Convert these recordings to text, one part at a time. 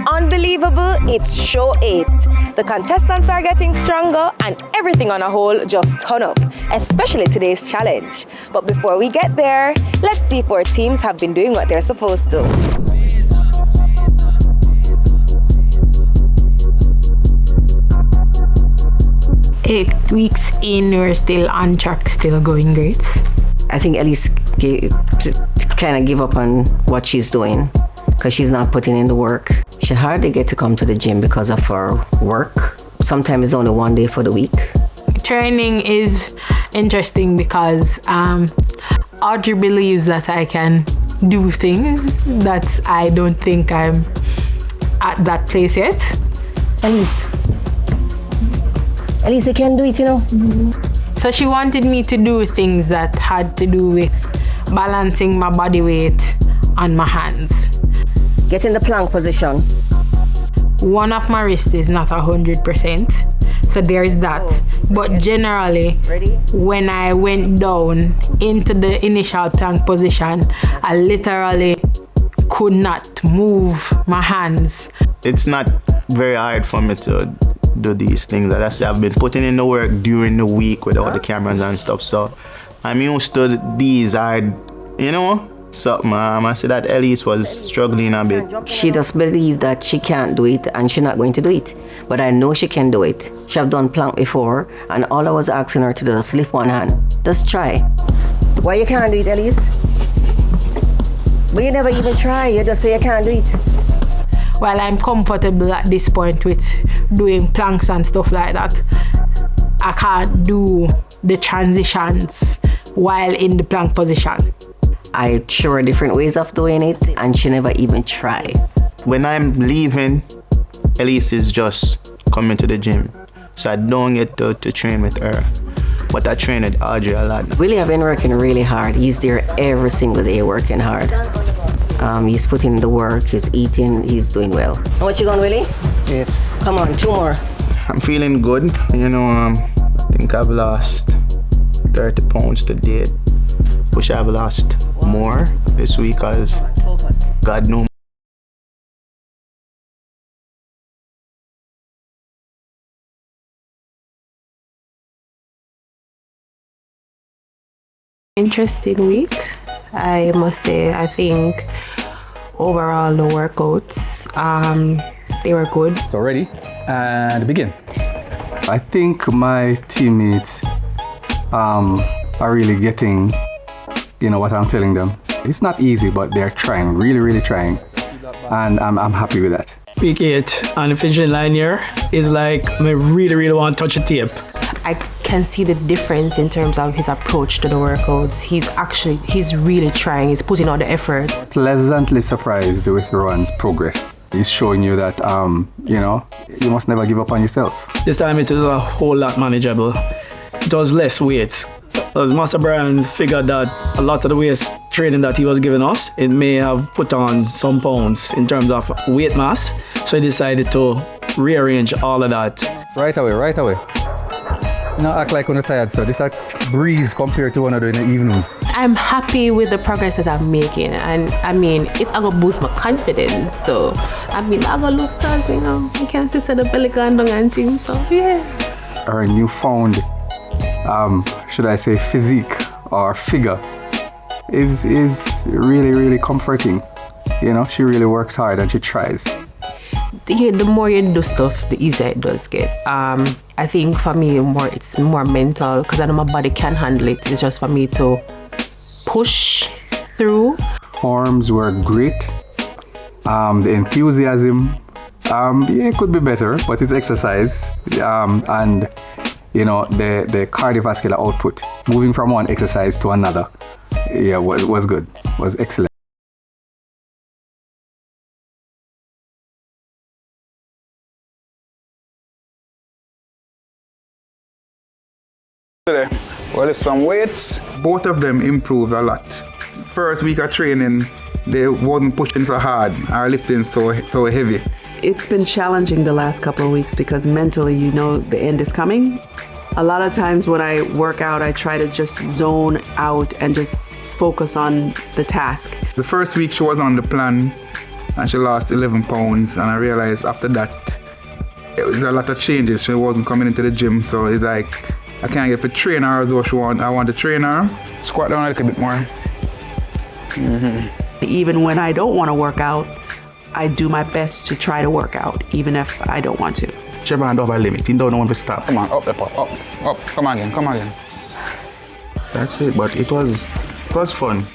Unbelievable, it's show 8. The contestants are getting stronger and everything on a whole just turn up, especially today's challenge. But before we get there, let's see if our teams have been doing what they're supposed to. Eight weeks in, we're still on track, still going great. I think Elise kind of give up on what she's doing because she's not putting in the work. She hardly get to come to the gym because of her work. Sometimes it's only one day for the week. Training is interesting because Audrey believes that I can do things that I don't think I'm at that place yet. Elise, you can do it, you know. So she wanted me to do things that had to do with balancing my body weight on my hands. Get in the plank position. One of my wrists is not 100%, so there is that. But generally, when I went down into the initial plank position, I literally could not move my hands. It's not very hard for me to do these things. As I say, I've been putting in the work during the week with all the cameras and stuff, so I'm used to these hard, you know. So I see that Elise was struggling a bit. She just believed that she can't do it and she's not going to do it. But I know she can do it. She have done plank before and all I was asking her to do is lift one hand. Just try. Why you can't do it, Elise? But you never even try, you just say you can't do it. While I'm comfortable at this point with doing planks and stuff like that, I can't do the transitions while in the plank position. I show her different ways of doing it and she never even tried. When I'm leaving, Elise is just coming to the gym, so I don't get to train with her. But I train with Audrey a lot. Willie have been working really hard. He's there every single day working hard. He's putting in the work, he's eating, he's doing well. How much you going, Willie? 8. Come on, 2 more. I'm feeling good, you know. I think I've lost 30 pounds to date. Wish I've lost more this week, cause God knows. Interesting week, I must say. I think overall the workouts, they were good. So ready and begin. I think my teammates are really getting, you know, what I'm telling them. It's not easy, but they're trying, really trying, and I'm happy with that. Week 8 on the finishing line here is like I really want to touch the tape. I can see the difference in terms of his approach to the workouts. He's really trying, he's putting all the effort. Pleasantly surprised with Rowan's progress. He's showing you that, you know, you must never give up on yourself. This time it was a whole lot manageable. It was less weights. As Master Brian figured that a lot of the weight training that he was giving us, it may have put on some pounds in terms of weight mass. So he decided to rearrange all of that. Right away. You know, act like when you're tired, so this is a breeze compared to one of the evenings. I'm happy with the progress that I'm making, and I mean, it's gonna boost my confidence. So, I mean, I'm gonna look as, you know, you can see the belly going down and things, so yeah. Her newfound, should I say, physique or figure is really comforting. You know, she really works hard and she tries. The more you do stuff, the easier it does get. I think for me, it's more mental because I know my body can handle it. It's just for me to push through. Forms were great. The enthusiasm, it could be better, but it's exercise. And you know, the cardiovascular output, moving from one exercise to another, was good, was excellent. Well, lift some weights. Both of them improved a lot. First week of training, they wasn't pushing so hard or lifting so heavy. It's been challenging the last couple of weeks because mentally, you know, the end is coming. A lot of times when I work out, I try to just zone out and just focus on the task. The first week she was on the plan and she lost 11 pounds. And I realized after that, it was a lot of changes. She wasn't coming into the gym, so it's like I can't get to train her as what she want. I want to train her, squat down a little bit more. Even when I don't want to work out, I do my best to try to work out, even if I don't want to. Chevron don't have a limit. He don't want to stop. Come on, up the pot, up. Come again. That's it. But it was fun.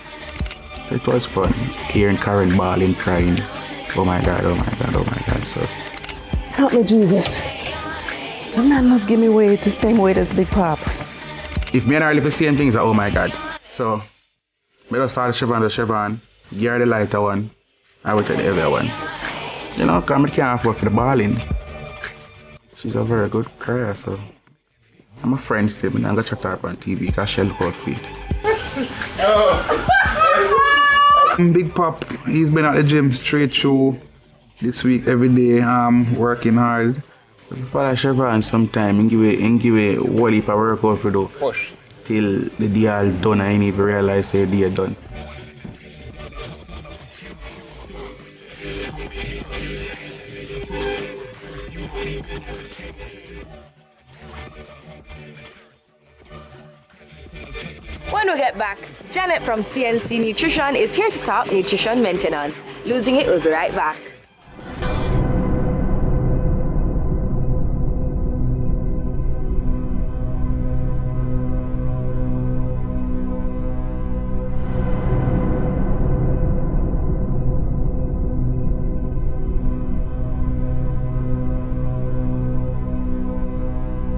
It was fun. Hearing Karen bawling, crying. Oh my God. So Help me, Jesus. Don't man love give me weight the same weight as Big Pop. if me and her live the same things, oh my God. So me just start the Chevron, give her the lighter one, I will take the heavier one. You know, because I can't afford for the balling. She's a very good career, so I'm a friend still, and I'm going to chat her on TV because she look out for it. Big Pop, he's been at the gym straight through this week, every day, working hard. Follow Chevron sometime and give a whole heap of workout for do. Push. Till the day all done, I ain't even realize the day done. When we get back, Janet from CNC Nutrition is here to talk nutrition maintenance. Losing it, we'll be right back.